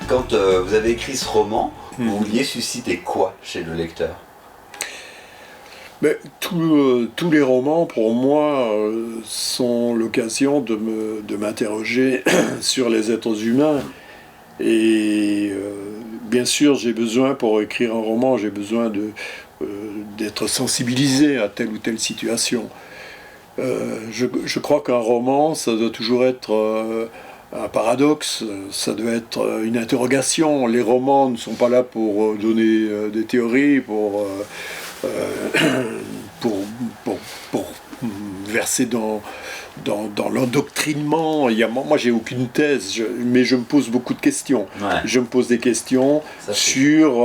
Quand vous avez écrit ce roman, vous vouliez susciter quoi chez le lecteur? Mais tous les romans, pour moi, sont l'occasion de m'interroger sur les êtres humains. Et bien sûr, j'ai besoin, pour écrire un roman, j'ai besoin d'être sensibilisé à telle ou telle situation. Je crois qu'un roman, ça doit toujours être un paradoxe, ça doit être une interrogation. Les romans ne sont pas là pour donner des théories, pour verser dans l'endoctrinement. Moi, j'ai aucune thèse, mais je me pose beaucoup de questions. Ouais. Je me pose des questions sur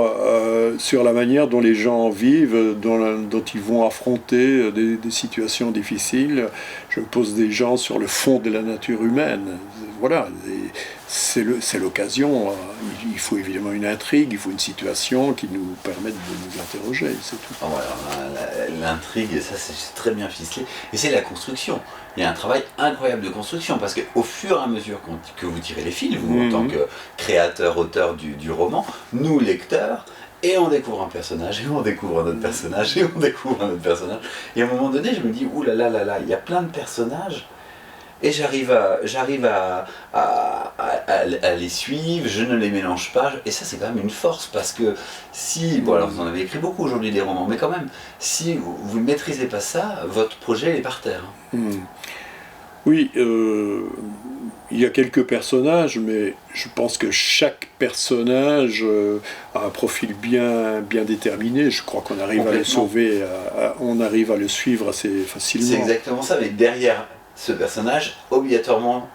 la manière dont les gens vivent, dont ils vont affronter des situations difficiles. Je me pose des gens sur le fond de la nature humaine. Voilà, c'est l'occasion. Il faut évidemment une intrigue, il faut une situation qui nous permette de nous interroger, c'est tout. Oh, voilà, l'intrigue, ça c'est très bien ficelé. Et c'est la construction. Il y a un travail incroyable de construction, parce qu'au fur et à mesure que vous tirez les fils, vous en tant que créateur, auteur du roman, nous lecteurs, et on découvre un personnage, et on découvre un autre personnage, et on découvre un autre personnage. Et à un moment donné, je me dis, ouh là là là là, il y a plein de personnages, et j'arrive à les suivre, je ne les mélange pas, et ça c'est quand même une force, parce que si, bon alors vous en avez écrit beaucoup aujourd'hui des romans, mais quand même, si vous ne maîtrisez pas ça, votre projet est par terre. Oui, il y a quelques personnages, mais je pense que chaque personnage a un profil bien déterminé. Je crois qu'on arrive à le sauver, on arrive à le suivre assez facilement. C'est exactement ça, mais derrière ce personnage, obligatoirement,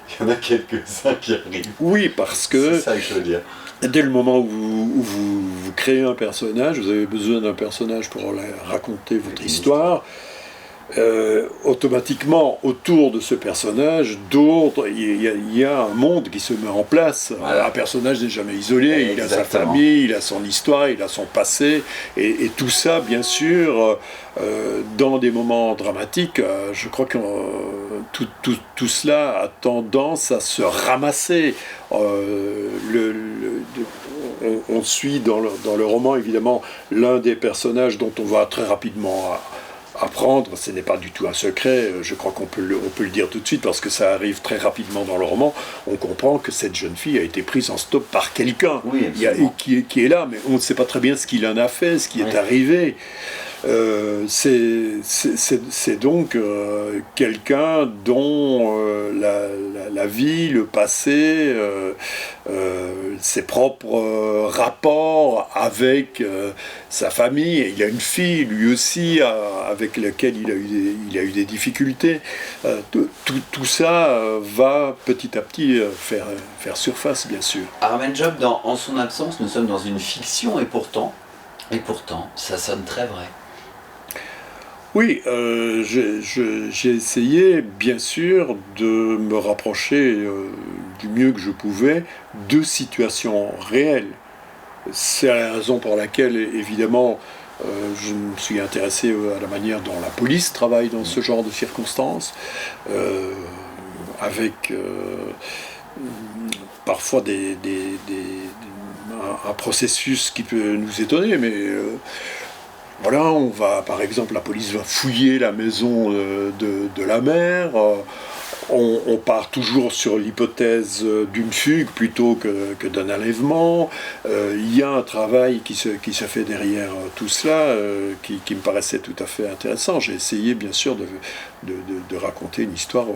il y en a quelques-uns qui arrivent. Oui, parce que... C'est ça que je veux dire. Dès le moment où vous créez un personnage, vous avez besoin d'un personnage pour raconter votre histoire. Automatiquement, autour de ce personnage, il y a un monde qui se met en place. Voilà. Un personnage n'est jamais isolé, il a sa famille, il a son histoire, il a son passé, et tout ça, bien sûr, dans des moments dramatiques, je crois que tout cela a tendance à se ramasser. On suit dans le roman, évidemment, l'un des personnages dont on va très rapidement apprendre, ce n'est pas du tout un secret, je crois qu'on peut le dire tout de suite parce que ça arrive très rapidement dans le roman. On comprend que cette jeune fille a été prise en stop par quelqu'un qui est là, mais on ne sait pas très bien ce qu'il en a fait, ce qui est arrivé. C'est donc quelqu'un dont la vie, le passé, ses propres rapports avec sa famille. Il a une fille, lui aussi, avec laquelle il a eu des difficultés. Tout ça va petit à petit faire surface, bien sûr. Armen Job, en son absence, nous sommes dans une fiction, et pourtant, ça sonne très vrai. Oui, j'ai essayé, bien sûr, de me rapprocher du mieux que je pouvais de situations réelles. C'est la raison pour laquelle, évidemment, je me suis intéressé à la manière dont la police travaille dans ce genre de circonstances, avec parfois un processus qui peut nous étonner, mais... Voilà, par exemple, la police va fouiller la maison de la mère. On part toujours sur l'hypothèse d'une fugue plutôt que d'un enlèvement. Il y a un travail qui se fait derrière tout cela qui me paraissait tout à fait intéressant. J'ai essayé, bien sûr, de raconter une histoire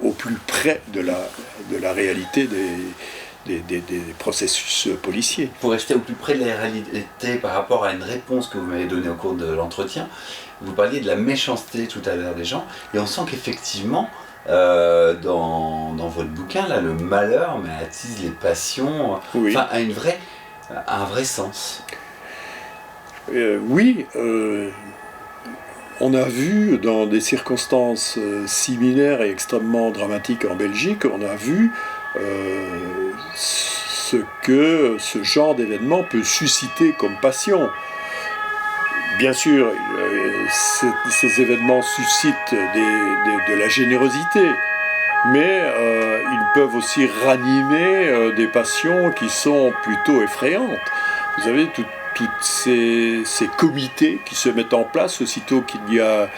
au plus près de la réalité des processus policiers. Pour rester au plus près de la réalité par rapport à une réponse que vous m'avez donnée au cours de l'entretien, vous parliez de la méchanceté tout à l'heure des gens, et on sent qu'effectivement, dans votre bouquin, là, le malheur attise les passions, oui. A un vrai sens. Oui, on a vu dans des circonstances similaires et extrêmement dramatiques en Belgique, on a vu ce que ce genre d'événement peut susciter comme passion. Bien sûr, ces événements suscitent de la générosité, mais ils peuvent aussi ranimer des passions qui sont plutôt effrayantes. Vous avez toutes ces comités qui se mettent en place aussitôt qu'il y a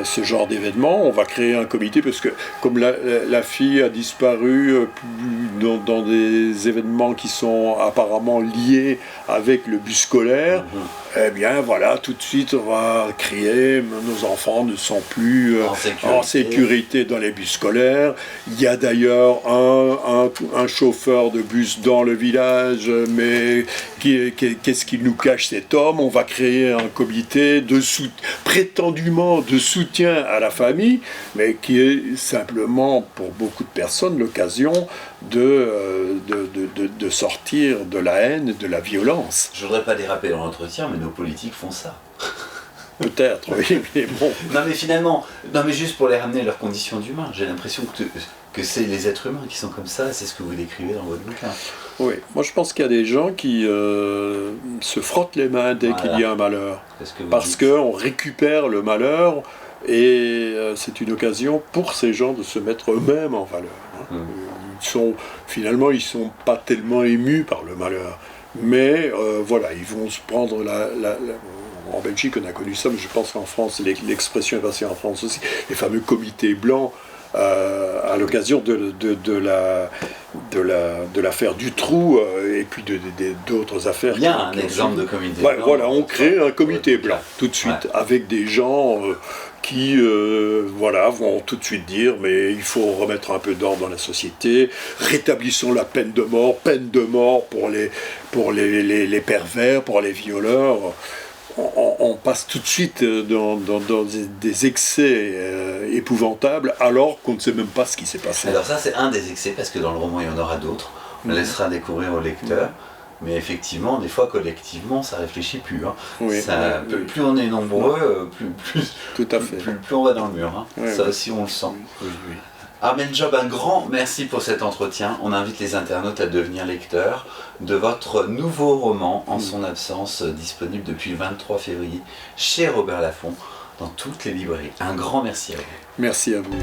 ce genre d'événement. On va créer un comité parce que comme la fille a disparu dans des événements qui sont apparemment liés avec le bus scolaire, eh bien voilà, tout de suite on va crier nos enfants ne sont plus en sécurité dans les bus scolaires. Il y a d'ailleurs un chauffeur de bus dans le village, mais qu'est-ce qu'il nous cache cet homme? On va créer un comité prétendument de soutien à la famille, mais qui est simplement pour beaucoup de personnes l'occasion de sortir de la haine et de la violence. Je voudrais pas déraper dans l'entretien, mais nos politiques font ça. Peut-être, oui, mais bon. Non mais finalement, juste pour les ramener à leurs conditions d'humains, j'ai l'impression que c'est les êtres humains qui sont comme ça, c'est ce que vous décrivez dans votre bouquin. Oui, moi je pense qu'il y a des gens qui se frottent les mains dès qu'il y a un malheur. Parce qu'on récupère le malheur et c'est une occasion pour ces gens de se mettre eux-mêmes en valeur. Finalement, ils ne sont pas tellement émus par le malheur. Mais voilà, ils vont se prendre en Belgique, on a connu ça, mais je pense qu'en France, l'expression est passée en France aussi, les fameux comités blancs à l'occasion de l'affaire Dutroux et puis d'autres affaires. Il y a un exemple de comité blanc. Voilà, on crée un comité blanc tout de suite avec des gens qui vont tout de suite dire mais il faut remettre un peu d'ordre dans la société, rétablissons la peine de mort pour les pervers, pour les violeurs. On passe tout de suite dans des excès épouvantables alors qu'on ne sait même pas ce qui s'est passé. Alors ça c'est un des excès parce que dans le roman il y en aura d'autres, on laissera découvrir au lecteur. Mais effectivement, des fois, collectivement, ça réfléchit plus. Plus on est nombreux, tout à fait. Plus on va dans le mur. Ça aussi, on le sent. Armel Job, un grand merci pour cet entretien. On invite les internautes à devenir lecteurs de votre nouveau roman, En son absence, disponible depuis le 23 février chez Robert Laffont, dans toutes les librairies. Un grand merci à vous. Merci à vous.